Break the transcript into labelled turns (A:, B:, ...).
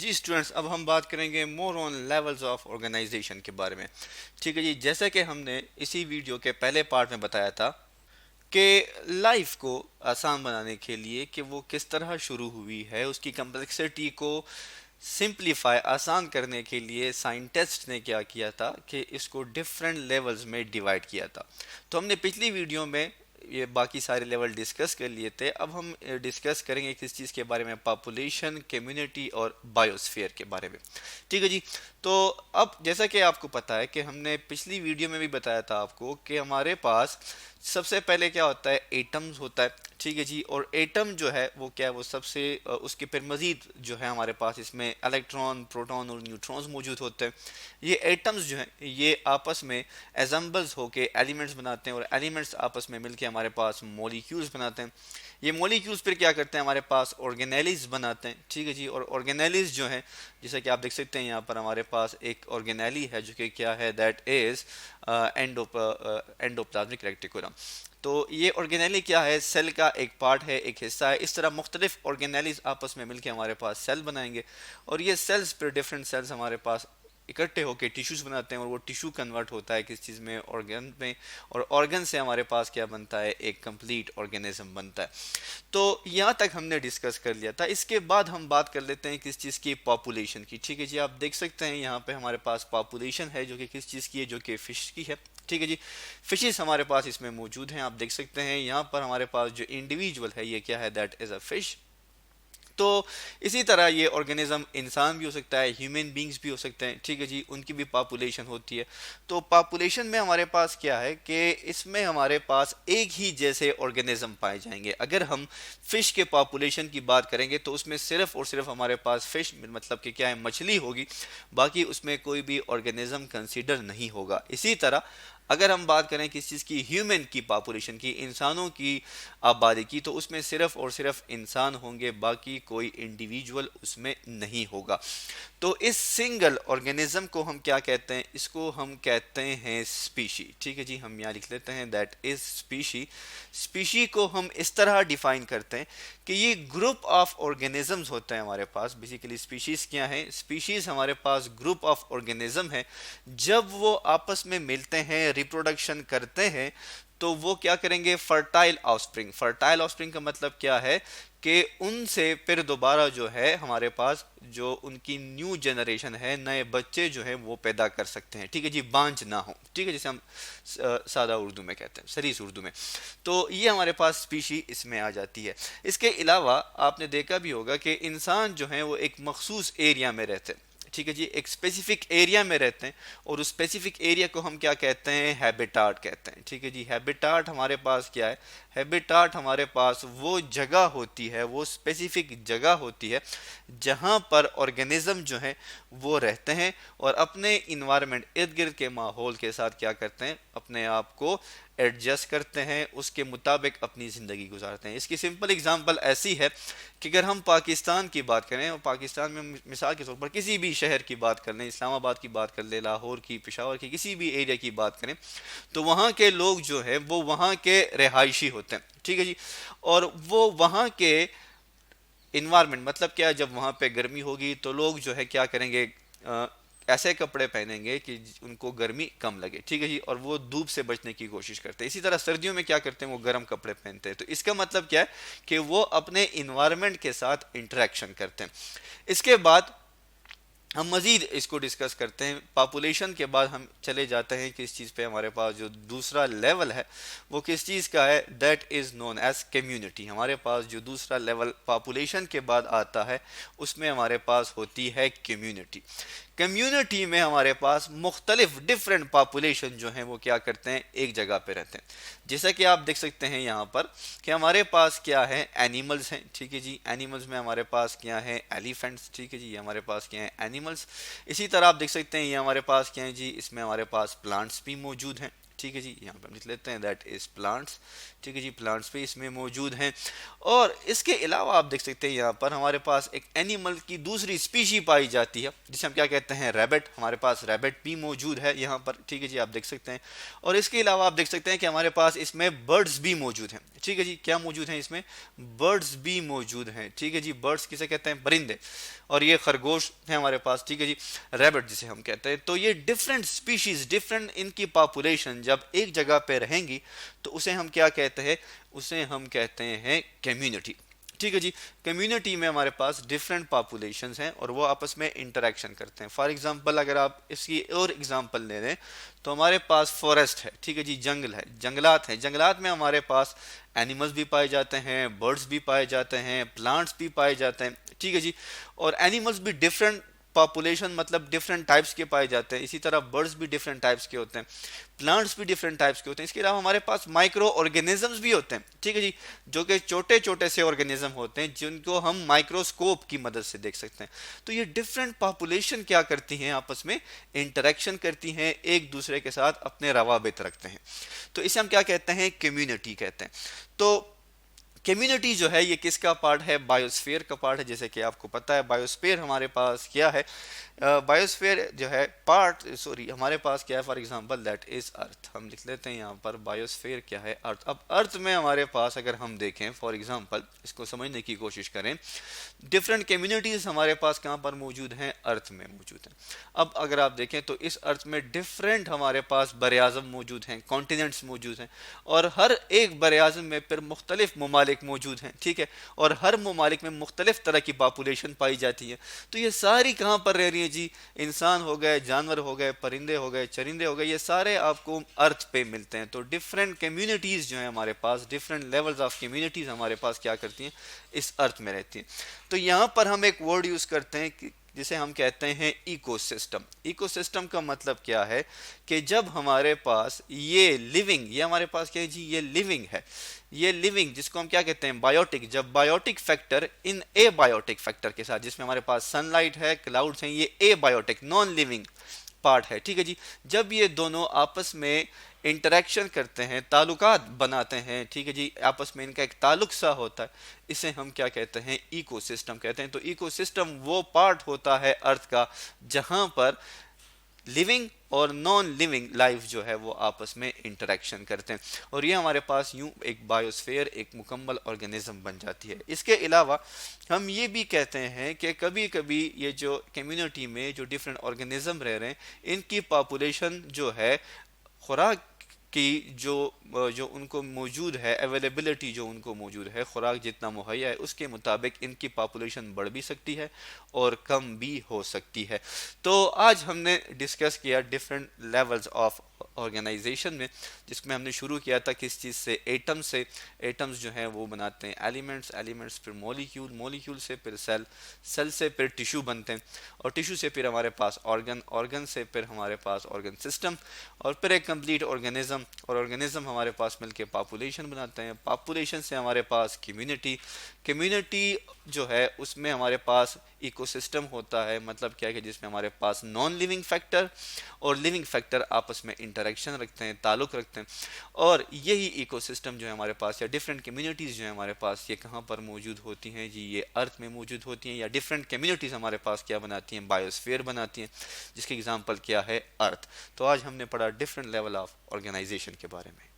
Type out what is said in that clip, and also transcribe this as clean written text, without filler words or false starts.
A: जी students, अब हम बात करेंगे more on levels of organisation के बारे में। ठीक है जी, जैसा कि हमने इसी वीडियो के पहले पार्ट में बताया था कि लाइफ को आसान बनाने के लिए कि वो किस तरह शुरू हुई है, उसकी कम्प्लेक्सिटी को सिंप्लीफाई आसान करने के लिए साइंटिस्ट ने क्या किया था कि इसको डिफरेंट लेवल्स में डिवाइड किया था। तो हमने पिछली वीडियो में ये बाकी सारे लेवल डिस्कस कर लिए थे। अब हम डिस्कस करेंगे किस चीज़ के बारे में, पॉपुलेशन, कम्युनिटी और बायोस्फीयर के बारे में। ठीक है जी। तो अब जैसा कि आपको पता है कि हमने पिछली वीडियो में भी बताया था आपको कि हमारे पास सबसे पहले क्या होता है, एटम्स होता है। ठीक है जी। और एटम जो है वो क्या है, वो सबसे उसके फिर मजीद जो है हमारे पास इसमें इलेक्ट्रॉन, प्रोटॉन और न्यूट्रॉन्स मौजूद होते हैं। ये एटम्स जो हैं ये आपस में एजम्बल्स होके एलिमेंट्स बनाते हैं और एलिमेंट्स आपस में मिलके हमारे पास मॉलिक्यूल्स बनाते हैं। ये मॉलिक्यूल्स फिर क्या करते हैं, हमारे पास ऑर्गेनेलिज बनाते हैं। ठीक है जी। और ऑर्गेनेलिज जो है, जैसा कि आप देख सकते हैं यहाँ पर हमारे पास एक ऑर्गेनेली है जो कि क्या है, दैट इज एंडोप्लाज्मिक रेटिकुलम। तो ये ऑर्गेनेली क्या है, सेल का एक पार्ट है, एक हिस्सा है। इस तरह मुख्तलिफ ऑर्गेनेलीज आपस में मिलकर हमारे पास सेल बनाएंगे और ये सेल्स फिर डिफरेंट सेल्स हमारे पास इकट्ठे होकर टिश्यूज बनाते हैं और वो टिश्यू कन्वर्ट होता है किस चीज़ में, ऑर्गन में। और ऑर्गन से हमारे पास क्या बनता है, एक कंप्लीट ऑर्गेनिज्म बनता है। तो यहाँ तक हमने डिस्कस कर लिया था। इसके बाद हम बात कर लेते हैं किस चीज़ की, पॉपुलेशन की। ठीक है जी। आप देख सकते हैं यहाँ पे हमारे पास पॉपुलेशन है जो कि किस चीज़ की है, जो कि फिश की है। ठीक है जी। फिशेस हमारे पास इसमें मौजूद हैं। आप देख सकते हैं यहाँ पर हमारे पास जो इंडिविजुअल है ये क्या है, दैट इज़ अ फिश। तो इसी तरह ये ऑर्गेनिज्म इंसान भी हो सकता है, ह्यूमन बींग्स भी हो सकते हैं। ठीक है जी। उनकी भी पॉपुलेशन होती है। तो पॉपुलेशन में हमारे पास क्या है कि इसमें हमारे पास एक ही जैसे ऑर्गेनिज्म पाए जाएंगे। अगर हम फिश के पॉपुलेशन की बात करेंगे तो उसमें सिर्फ और सिर्फ हमारे पास फिश मतलब कि क्या है, मछली होगी। बाकी उसमें कोई भी ऑर्गेनिज्म कंसीडर नहीं होगा। इसी तरह अगर हम बात करें किस चीज़ की, ह्यूमन की पॉपुलेशन की, इंसानों की आबादी की, तो उसमें सिर्फ और सिर्फ इंसान होंगे, बाकी कोई इंडिविजुअल उसमें नहीं होगा। तो इस सिंगल ऑर्गेनिज्म को हम क्या कहते हैं, इसको हम कहते हैं स्पीशी। ठीक है जी। हम यहाँ लिख लेते हैं दैट इज स्पीशी। स्पीशी को हम इस तरह डिफाइन करते हैं कि ये ग्रुप ऑफ ऑर्गेनिजम्स होते हैं हमारे पास। बेसिकली स्पीशीज क्या है, स्पीशीज हमारे पास ग्रुप ऑफ ऑर्गेनिज्म है। जब वो आपस में मिलते हैं, रिप्रोडक्शन करते हैं, तो वो क्या करेंगे, फर्टाइल ऑफस्प्रिंग। फर्टाइल ऑफस्प्रिंग का मतलब क्या है कि उनसे फिर दोबारा जो है हमारे पास जो उनकी न्यू जनरेशन है, नए बच्चे जो है वो पैदा कर सकते हैं। ठीक है जी। बांझ ना हो। ठीक है, जैसे हम सादा उर्दू में कहते हैं, सरीस उर्दू में। तो ये हमारे पास स्पीशी इसमें आ जाती है। इसके अलावा आपने देखा भी होगा कि इंसान जो है वो एक मखसूस एरिया में रहते हैं। ठीक है जी। एक स्पेसिफिक एरिया में रहते हैं और उस स्पेसिफिक एरिया को हम क्या कहते हैं, हैबिटाट कहते हैं। ठीक है जी। हैबिटाट हमारे पास क्या है, हैबिटाट हमारे पास वो जगह होती है, वो स्पेसिफिक जगह होती है जहाँ पर ऑर्गेनिज्म जो है वो रहते हैं और अपने इन्वायरमेंट, इर्द गिर्द के माहौल के साथ क्या करते हैं, अपने आप को एडजस्ट करते हैं, उसके मुताबिक अपनी ज़िंदगी गुजारते हैं। इसकी सिंपल एग्जांपल ऐसी है कि अगर हम पाकिस्तान की बात करें और पाकिस्तान में मिसाल के तौर पर किसी भी शहर की बात कर लें, इस्लामाबाद की बात कर लें, लाहौर की, पेशावर की, किसी भी एरिया की बात करें, तो वहाँ के लोग जो है वो वहाँ के रिहायशी होते हैं। ठीक है जी। और वो वहाँ के इन्वायरमेंट मतलब क्या है, जब वहाँ पे गर्मी होगी तो लोग जो है क्या करेंगे, ऐसे कपड़े पहनेंगे कि उनको गर्मी कम लगे। ठीक है जी। और वो धूप से बचने की कोशिश करते हैं। इसी तरह सर्दियों में क्या करते हैं, वो गर्म कपड़े पहनते हैं। तो इसका मतलब क्या है कि वो अपने इन्वायरमेंट के साथ इंटरेक्शन करते हैं। इसके बाद हम मजीद इसको डिस्कस करते हैं। पॉपुलेशन के बाद हम चले जाते हैं किस चीज़ पे, हमारे पास जो दूसरा लेवल है वो किस चीज़ का है, that is known as community. हमारे पास जो दूसरा लेवल पॉपुलेशन के बाद आता है उसमें हमारे पास होती है कम्युनिटी। कम्युनिटी में हमारे पास मुख्तलिफ डिफरेंट पॉपुलेशन जो हैं वो क्या करते हैं, एक जगह पे रहते हैं। जैसा कि आप देख सकते हैं यहाँ पर कि हमारे पास क्या है, एनिमल्स हैं। ठीक है जी। एनिमल्स में हमारे पास क्या है, एलिफेंट्स। ठीक है जी। ये हमारे पास क्या है, एनिमल्स। इसी तरह आप देख सकते हैं ये हमारे पास क्या है जी, इसमें हमारे पास प्लांट्स भी मौजूद हैं। ठीक है जी, यहाँ पे हम लिख लेते हैं दैट इज प्लांट्स। ठीक है जी, प्लांट्स भी इसमें मौजूद हैं। और इसके अलावा आप देख सकते हैं यहाँ पर हमारे पास एक एनिमल की दूसरी स्पीशी पाई जाती है जिसे हम क्या कहते हैं, रैबिट। हमारे पास रैबिट भी मौजूद है यहाँ पर। ठीक है जी, आप देख सकते हैं। और इसके अलावा आप देख सकते हैं कि हमारे पास इसमें बर्ड्स भी मौजूद हैं। ठीक है जी, क्या मौजूद हैं इसमें, बर्ड्स भी मौजूद हैं। ठीक है जी, बर्ड्स किसे कहते हैं, परिंदे। और ये खरगोश है हमारे पास। ठीक है जी, रैबिट जिसे हम कहते हैं। तो ये डिफरेंट स्पीशीज, डिफरेंट इनकी पॉपुलेशन जब एक जगह पे रहेंगी तो उसे हम क्या कहते हैं, उसे हम कहते हैं कम्युनिटी। ठीक है जी, कम्युनिटी में हमारे पास डिफरेंट पॉपुलेशंस हैं और वो आपस में इंटरेक्शन करते हैं। फॉर एग्जांपल अगर आप इसकी और एग्जांपल ले लें तो हमारे पास फॉरेस्ट है। ठीक है जी, जंगल है, जंगलात हैं। जंगलात में हमारे पास एनिमल्स भी पाए जाते हैं, बर्ड्स भी पाए जाते हैं, प्लांट्स भी पाए जाते हैं। ठीक है जी, और एनिमल्स भी डिफरेंट पॉपुलेशन मतलब डिफरेंट टाइप्स के पाए जाते हैं। इसी तरह बर्ड्स भी डिफरेंट टाइप्स के होते हैं, प्लांट्स भी डिफरेंट टाइप्स के होते हैं। इसके अलावा हमारे पास माइक्रो ऑर्गेनिजम्स भी होते हैं। ठीक है जी, जो कि छोटे छोटे से ऑर्गेनिज्म होते हैं जिनको हम माइक्रोस्कोप की मदद से देख सकते हैं। तो ये डिफरेंट पॉपुलेशन क्या करती हैं, आपस में इंटरेक्शन करती हैं, एक दूसरे के साथ अपने रवाबित रखते हैं। तो इसे हम क्या कहते हैं, कम्युनिटी कहते हैं। तो कम्युनिटी जो है ये किसका पार्ट है, बायोस्फीयर का पार्ट है। जैसे कि आपको पता है बायोस्फीयर हमारे पास क्या है, बायोस्फीयर जो है पार्ट, सॉरी हमारे पास क्या है, for example that is earth. हम लिख लेते हैं यहाँ पर बायोस्फीयर क्या है, अर्थ। अब अर्थ में हमारे पास अगर हम देखें, फॉर एग्जांपल इसको समझने की कोशिश करें, डिफरेंट कम्युनिटीज हमारे पास कहाँ पर मौजूद हैं, अर्थ में मौजूद हैं। अब अगर आप देखें तो इस अर्थ में डिफरेंट हमारे पास बरआज़म मौजूद हैं, कॉन्टिनेंट्स मौजूद हैं, और हर एक बरआज़म में फिर मुख्तलिफ ममालिक मौजूद हैं। ठीक है, और हर ममालिक में मुख्तलिफ तरह की पॉपुलेशन पाई जाती है। तो ये सारी कहाँ पर रह रही है जी, इंसान हो गए, जानवर हो गए, परिंदे हो गए, चरिंदे हो गए, ये सारे आपको अर्थ पे मिलते हैं। तो डिफरेंट कम्युनिटीज़ जो है हमारे पास, डिफरेंट लेवल्स ऑफ कम्युनिटीज़ हमारे पास क्या करती हैं, इस अर्थ में रहती हैं। तो यहाँ पर हम एक वर्ड यूज़ करते हैं कि जिसे हम कहते हैं इकोसिस्टम। इकोसिस्टम का मतलब क्या है कि जब हमारे पास ये लिविंग, ये हमारे पास क्या है जी, ये लिविंग है, ये लिविंग जिसको हम क्या कहते हैं, बायोटिक। जब biotic factor in a biotic factor के साथ, जिसमें हमारे पास सनलाइट है, क्लाउड्स हैं, ये ए बायोटिक नॉन लिविंग पार्ट है। ठीक है जी, जब ये दोनों आपस में इंटरेक्शन करते हैं, ताल्लुकात बनाते हैं, ठीक है जी, आपस में इनका एक ताल्लुक सा होता है, इसे हम क्या कहते हैं, इकोसिस्टम कहते हैं। तो इकोसिस्टम वो पार्ट होता है अर्थ का जहां पर लिविंग और नॉन लिविंग लाइफ जो है वो आपस में इंटरेक्शन करते हैं, और ये हमारे पास यूं एक बायोस्फीयर, एक मुकम्मल ऑर्गेनिज्म बन जाती है। इसके अलावा हम ये भी कहते हैं कि कभी कभी ये जो कम्युनिटी में जो डिफरेंट ऑर्गेनिज्म रह रहे हैं, इनकी पॉपुलेशन जो है, खुराक की जो उनको मौजूद है, अवेलेबिलिटी जो उनको मौजूद है, खुराक जितना मुहैया है उसके मुताबिक इनकी पॉपुलेशन बढ़ भी सकती है और कम भी हो सकती है। तो आज हमने डिस्कस किया डिफरेंट लेवल्स ऑफ ऑर्गेनाइजेशन में, जिसमें हमने शुरू किया था किस चीज़ से, एटम से। एटम्स जो हैं वो बनाते हैं एलिमेंट्स, एलिमेंट्स फिर मॉलिक्यूल, मॉलिक्यूल से फिर सेल, सेल से फिर टिश्यू बनते हैं, और टिश्यू से फिर हमारे पास ऑर्गन, ऑर्गन से फिर हमारे पास ऑर्गन सिस्टम, और फिर एक कंप्लीट ऑर्गेनिज्म, और ऑर्गेनिज्म हमारे पास मिलके पॉपुलेशन बनाते हैं। पॉपुलेशन से हमारे पास कम्युनिटी, कम्युनिटी जो है उसमें हमारे पास इकोसिस्टम होता है। मतलब क्या है कि जिसमें हमारे पास नॉन लिविंग फैक्टर और लिविंग फैक्टर आपस में इंटरेक्शन रखते हैं, ताल्लुक़ रखते हैं, और यही इकोसिस्टम जो है हमारे पास, या डिफरेंट कम्युनिटीज़ जो है हमारे पास, ये कहाँ पर मौजूद होती हैं जी, ये अर्थ में मौजूद होती हैं। या डिफरेंट कम्युनिटीज़ हमारे पास क्या बनाती हैं, बायोस्फीयर बनाती हैं, जिसकी एग्जांपल क्या है, अर्थ। तो आज हमने पढ़ा डिफरेंट लेवल ऑफ ऑर्गेनाइजेशन के बारे में।